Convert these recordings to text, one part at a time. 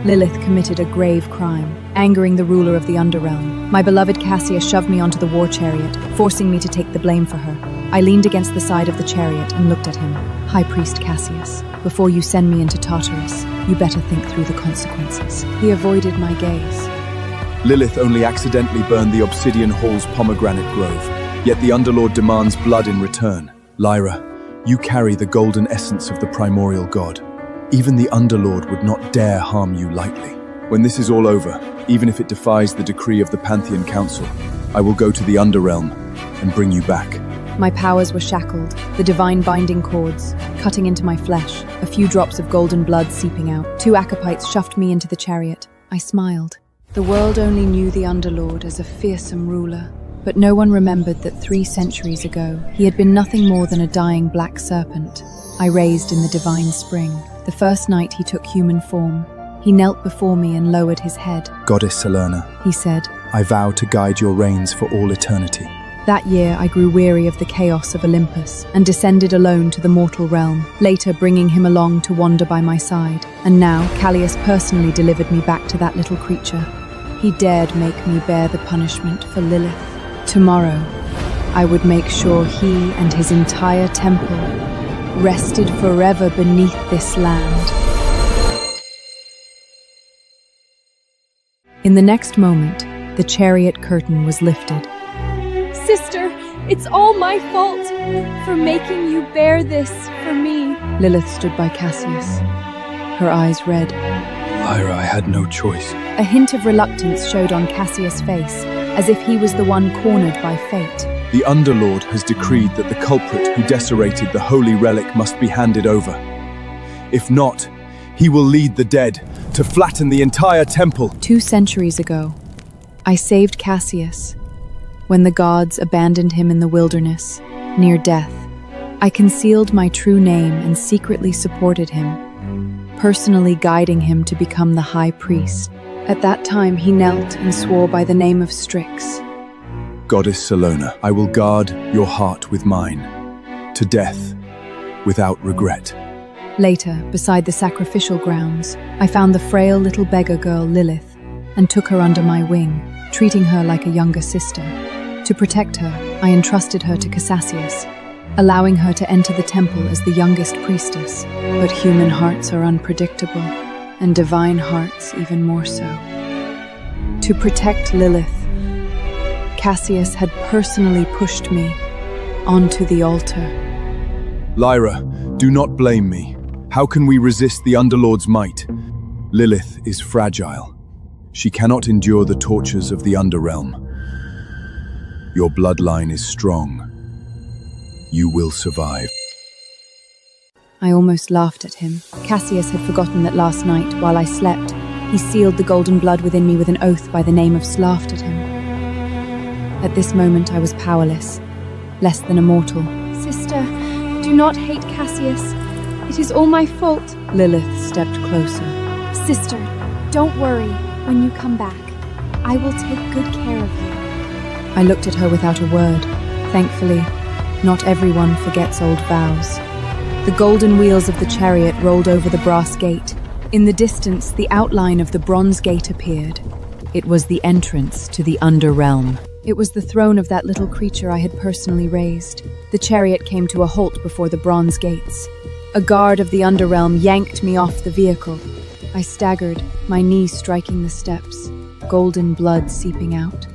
Lilith committed a grave crime, angering the ruler of the Underrealm. My beloved Cassius shoved me onto the war chariot, forcing me to take the blame for her. I leaned against the side of the chariot and looked at him. High Priest Cassius, before you send me into Tartarus, you better think through the consequences. He avoided my gaze. Lilith only accidentally burned the Obsidian Hall's pomegranate grove, yet the Underlord demands blood in return. Lyra, you carry the golden essence of the primordial god. Even the Underlord would not dare harm you lightly. When this is all over, even if it defies the decree of the Pantheon Council, I will go to the Underrealm and bring you back. My powers were shackled, the divine binding cords, cutting into my flesh, a few drops of golden blood seeping out. 2 Acapites shoved me into the chariot. I smiled. The world only knew the Underlord as a fearsome ruler, but no one remembered that 3 centuries ago, he had been nothing more than a dying black serpent, I raised in the divine spring. The first night he took human form, he knelt before me and lowered his head. Goddess Salerna, he said, I vow to guide your reigns for all eternity. That year I grew weary of the chaos of Olympus and descended alone to the mortal realm, later bringing him along to wander by my side. And now Callias personally delivered me back to that little creature. He dared make me bear the punishment for Lilith. Tomorrow, I would make sure he and his entire temple rested forever beneath this land. In the next moment, the chariot curtain was lifted. Sister, it's all my fault for making you bear this for me. Lilith stood by Cassius, her eyes red. Lyra, I had no choice. A hint of reluctance showed on Cassius' face, as if he was the one cornered by fate. The Underlord has decreed that the culprit who desecrated the holy relic must be handed over. If not, he will lead the dead to flatten the entire temple. 2 centuries ago, I saved Cassius when the gods abandoned him in the wilderness, near death. I concealed my true name and secretly supported him, personally guiding him to become the High Priest. At that time, he knelt and swore by the name of Strix. Goddess Salona, I will guard your heart with mine, to death, without regret. Later, beside the sacrificial grounds, I found the frail little beggar girl Lilith and took her under my wing, treating her like a younger sister. To protect her, I entrusted her to Cassius, allowing her to enter the temple as the youngest priestess. But human hearts are unpredictable, and divine hearts even more so. To protect Lilith, Cassius had personally pushed me onto the altar. Lyra, do not blame me. How can we resist the Underlord's might? Lilith is fragile. She cannot endure the tortures of the Underrealm. Your bloodline is strong. You will survive. I almost laughed at him. Cassius had forgotten that last night, while I slept, he sealed the golden blood within me with an oath by the name of laughed at him. At this moment I was powerless, less than a mortal. Sister, do not hate Cassius. It is all my fault. Lilith stepped closer. Sister, don't worry. When you come back, I will take good care of you. I looked at her without a word. Thankfully, not everyone forgets old vows. The golden wheels of the chariot rolled over the brass gate. In the distance, the outline of the bronze gate appeared. It was the entrance to the Underrealm. It was the throne of that little creature I had personally raised. The chariot came to a halt before the bronze gates. A guard of the Underrealm yanked me off the vehicle. I staggered, my knees striking the steps, golden blood seeping out.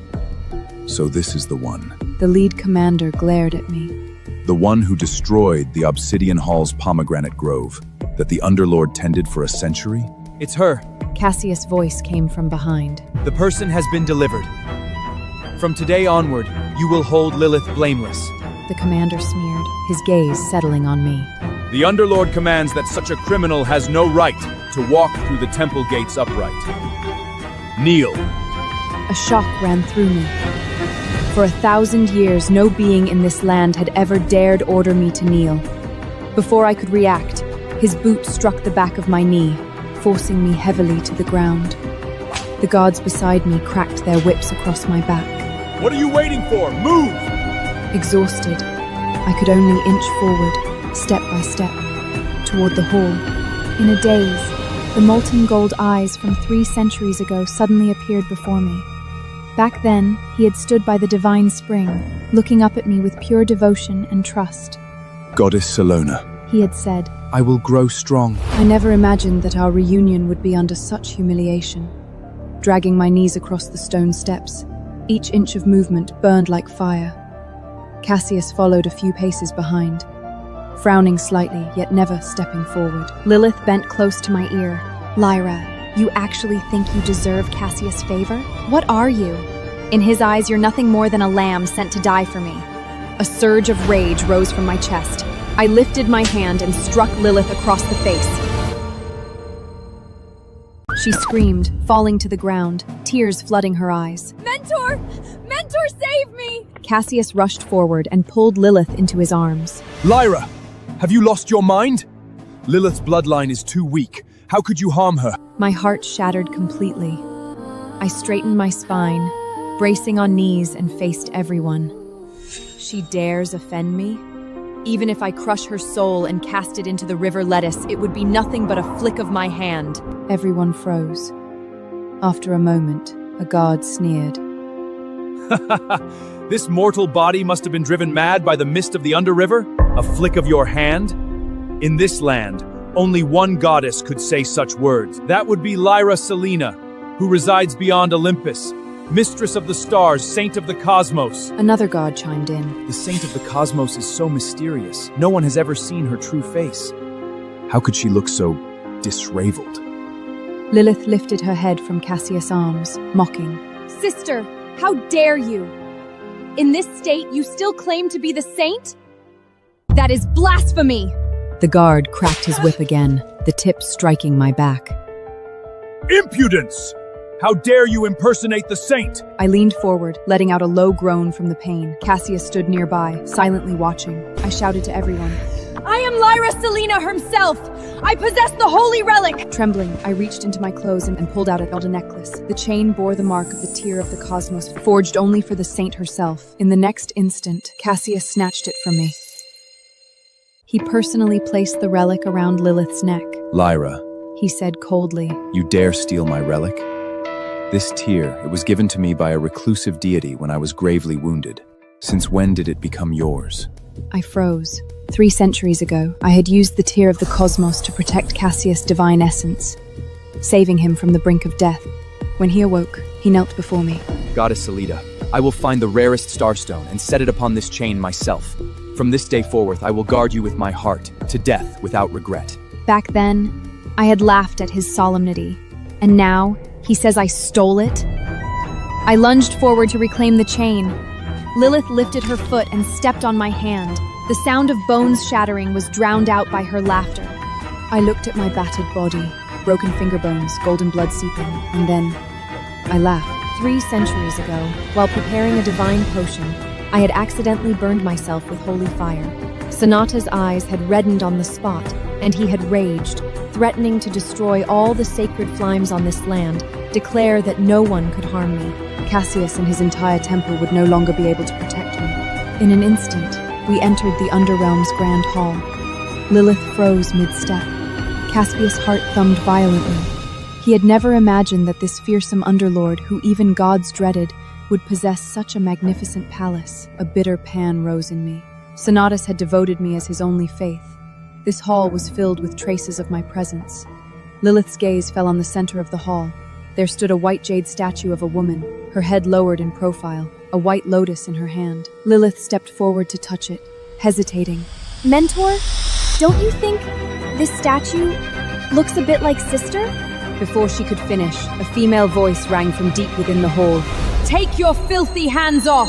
So this is the one. The lead commander glared at me. The one who destroyed the Obsidian Hall's pomegranate grove that the Underlord tended for a century? It's her. Cassius' voice came from behind. The person has been delivered. From today onward, you will hold Lilith blameless. The commander sneered, his gaze settling on me. The Underlord commands that such a criminal has no right to walk through the temple gates upright. Kneel. A shock ran through me. For 1,000 years, no being in this land had ever dared order me to kneel. Before I could react, his boot struck the back of my knee, forcing me heavily to the ground. The guards beside me cracked their whips across my back. What are you waiting for? Move! Exhausted, I could only inch forward, step by step, toward the hall. In a daze, The molten gold eyes from 3 centuries ago suddenly appeared before me. Back then, he had stood by the divine spring, looking up at me with pure devotion and trust. Goddess Salona, He had said, I will grow strong. I never imagined that our reunion would be under such humiliation. Dragging my knees across the stone steps, each inch of movement burned like fire. Cassius followed a few paces behind, frowning slightly, yet never stepping forward. Lilith bent close to my ear. Lyra, you actually think you deserve Cassius' favor? What are you? In his eyes, you're nothing more than a lamb sent to die for me. A surge of rage rose from my chest. I lifted my hand and struck Lilith across the face. She screamed, falling to the ground, tears flooding her eyes. Mentor! Mentor, save me! Cassius rushed forward and pulled Lilith into his arms. Lyra, have you lost your mind? Lilith's bloodline is too weak. How could you harm her? My heart shattered completely. I straightened my spine, bracing on knees and faced everyone. She dares offend me? Even if I crush her soul and cast it into the river lettuce, it would be nothing but a flick of my hand. Everyone froze. After a moment, a guard sneered. This mortal body must have been driven mad by the mist of the Underriver? A flick of your hand? In this land, only one goddess could say such words. That would be Lyra Selena, who resides beyond Olympus, mistress of the stars, saint of the cosmos. Another god chimed in. The saint of the cosmos is so mysterious. No one has ever seen her true face. How could she look so disraveled? Lilith lifted her head from Cassius' arms, mocking. Sister, how dare you? In this state, you still claim to be the saint? That is blasphemy! The guard cracked his whip again, the tip striking my back. Impudence! How dare you impersonate the saint? I leaned forward, letting out a low groan from the pain. Cassius stood nearby, silently watching. I shouted to everyone. I am Lyra Selena herself! I possess the holy relic! Trembling, I reached into my clothes and pulled out a necklace. The chain bore the mark of the tear of the cosmos, forged only for the saint herself. In the next instant, Cassius snatched it from me. He personally placed the relic around Lilith's neck. Lyra, He said coldly. you dare steal my relic? This tear, it was given to me by a reclusive deity when I was gravely wounded. Since when did it become yours? I froze. 3 centuries ago, I had used the tear of the cosmos to protect Cassius' divine essence, saving him from the brink of death. When he awoke, he knelt before me. Goddess Selena, I will find the rarest starstone and set it upon this chain myself. From this day forward, I will guard you with my heart, to death without regret. Back then, I had laughed at his solemnity, and now he says I stole it? I lunged forward to reclaim the chain. Lilith lifted her foot and stepped on my hand. The sound of bones shattering was drowned out by her laughter. I looked at my battered body, broken finger bones, golden blood seeping, and then I laughed. 3 centuries ago, while preparing a divine potion, I had accidentally burned myself with holy fire. Sonata's eyes had reddened on the spot, and he had raged, threatening to destroy all the sacred flames on this land, declare that no one could harm me. Cassius and his entire temple would no longer be able to protect me. In an instant, we entered the Underrealm's grand hall. Lilith froze mid-step. Caspius' heart thumped violently. He had never imagined that this fearsome underlord, who even gods dreaded, would possess such a magnificent palace. A bitter pan rose in me. Sonatus had devoted me as his only faith. This hall was filled with traces of my presence. Lilith's gaze fell on the center of the hall. There stood a white jade statue of a woman, her head lowered in profile, a white lotus in her hand. Lilith stepped forward to touch it, hesitating. Mentor, don't you think this statue looks a bit like Sister? Before she could finish, a female voice rang from deep within the hall. Take your filthy hands off!